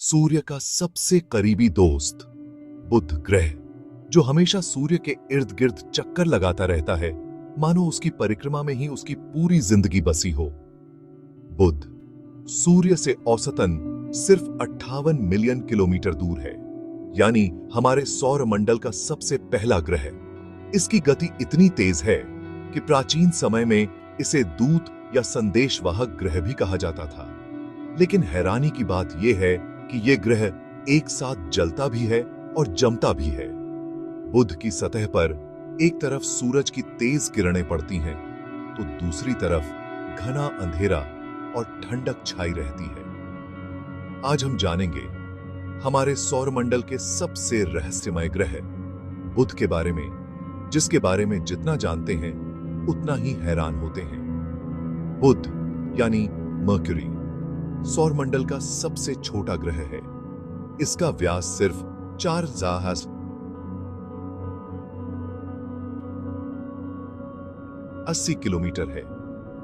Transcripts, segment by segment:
सूर्य का सबसे करीबी दोस्त बुध ग्रह, जो हमेशा सूर्य के इर्द गिर्द चक्कर लगाता रहता है, मानो उसकी परिक्रमा में ही उसकी पूरी जिंदगी बसी हो। बुध सूर्य से औसतन सिर्फ 58 मिलियन किलोमीटर दूर है, यानी हमारे सौर मंडल का सबसे पहला ग्रह। इसकी गति इतनी तेज है कि प्राचीन समय में इसे दूत या संदेशवाहक ग्रह भी कहा जाता था। लेकिन हैरानी की बात यह है कि यह ग्रह एक साथ जलता भी है और जमता भी है। बुध की सतह पर एक तरफ सूरज की तेज किरणें पड़ती हैं, तो दूसरी तरफ घना अंधेरा और ठंडक छाई रहती है। आज हम जानेंगे हमारे सौरमंडल के सबसे रहस्यमय ग्रह बुध के बारे में, जिसके बारे में जितना जानते हैं उतना ही हैरान होते हैं। बुध यानी मर्क्यूरी सौरमंडल का सबसे छोटा ग्रह है। इसका व्यास सिर्फ 4,80 किलोमीटर है,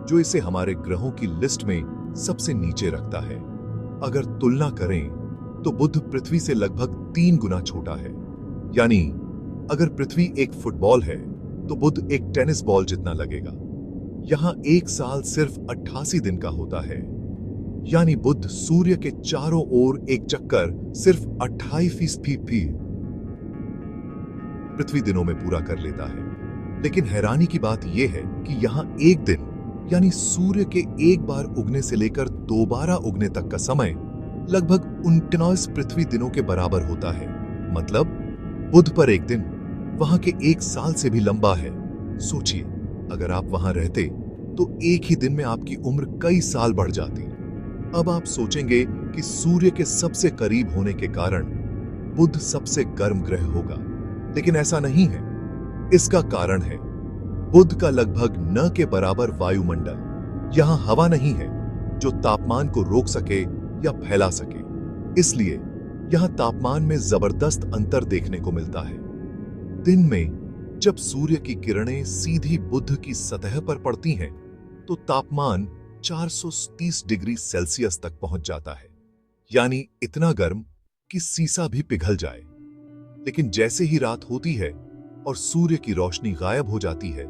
जो इसे हमारे ग्रहों की लिस्ट में सबसे नीचे रखता है। अगर तुलना करें तो बुध पृथ्वी से लगभग 3 गुना छोटा है। यानी अगर पृथ्वी एक फुटबॉल है तो बुध एक टेनिस बॉल जितना लगेगा। यहां एक साल सिर्फ 88 दिन का होता है, यानी बुध सूर्य के चारों ओर एक चक्कर सिर्फ 28% पृथ्वी दिनों में पूरा कर लेता है। लेकिन हैरानी की बात यह है कि यहां एक दिन यानी सूर्य के एक बार उगने से लेकर दोबारा उगने तक का समय लगभग 29 पृथ्वी दिनों के बराबर होता है। मतलब बुध पर एक दिन वहां के एक साल से भी लंबा है। सोचिए, अगर आप वहां रहते तो एक ही दिन में आपकी उम्र कई साल बढ़ जाती। अब आप सोचेंगे कि सूर्य के सबसे करीब होने के कारण बुध सबसे गर्म ग्रह होगा, लेकिन ऐसा नहीं है। इसका कारण है बुध का लगभग न के बराबर वायुमंडल। यहां हवा नहीं है जो तापमान को रोक सके या फैला सके, इसलिए यहां तापमान में जबरदस्त अंतर देखने को मिलता है। दिन में जब सूर्य की किरणें सीधी बुध की सतह पर पड़ती हैं, तो तापमान 430 डिग्री सेल्सियस तक पहुंच जाता है, यानी इतना गर्म कि सीसा भी पिघल जाए। लेकिन जैसे ही रात होती है और सूर्य की रोशनी गायब हो जाती है,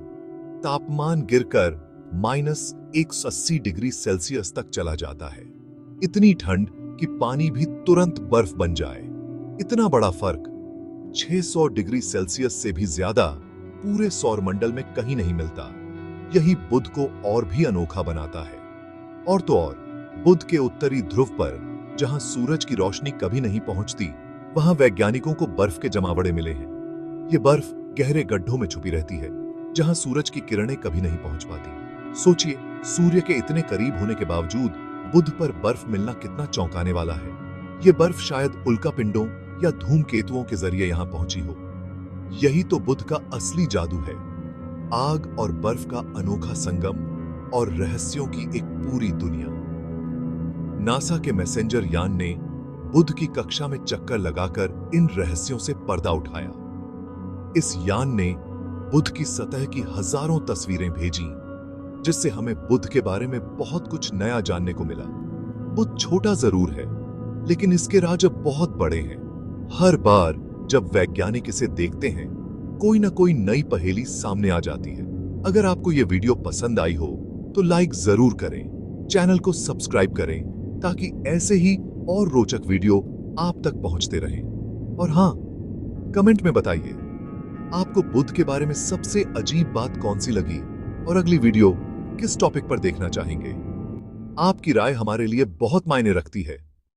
तापमान गिरकर -180 डिग्री सेल्सियस तक चला जाता है। इतनी ठंड कि पानी भी तुरंत बर्फ बन जाए। इतना बड़ा फर्क 600 डिग्री सेल्सियस से भी ज्यादा पूरे सौरमंडल में कहीं नहीं मिलता। यही बुध को और भी अनोखा बनाता है। और तो और, बुध के उत्तरी ध्रुव पर जहां सूरज की रोशनी कभी नहीं पहुंचती, वहां वैज्ञानिकों को बर्फ के जमावड़े मिले हैं। ये बर्फ गहरे गड्ढों में छुपी रहती है, जहां सूरज की किरणें कभी नहीं पहुंच पाती। सोचिए, सूर्य के इतने करीब होने के बावजूद बुध पर बर्फ मिलना कितना चौंकाने वाला है। ये बर्फ शायद उल्कापिंडों या धूमकेतुओं के जरिए यहां पहुंची हो। यही तो बुध का असली जादू है, आग और बर्फ का अनोखा संगम और रहस्यों की एक पूरी दुनिया। नासा के मैसेंजर यान ने बुध की कक्षा में चक्कर लगाकर इन रहस्यों से पर्दा उठाया। इस यान ने बुध की सतह की हजारों तस्वीरें भेजी, जिससे हमें बुध के बारे में बहुत कुछ नया जानने को मिला। बुध छोटा जरूर है, लेकिन इसके राज अब बहुत बड़े हैं। हर बार जब वैज्ञानिक इसे देखते हैं, कोई ना कोई नई पहेली सामने आ जाती है। अगर आपको यह वीडियो पसंद आई हो तो लाइक जरूर करें, चैनल को सब्सक्राइब करें, ताकि ऐसे ही और रोचक वीडियो आप तक पहुंचते रहें। और हां, कमेंट में बताइए आपको बुध के बारे में सबसे अजीब बात कौन सी लगी और अगली वीडियो किस टॉपिक पर देखना चाहेंगे। आपकी राय हमारे लिए बहुत मायने रखती है।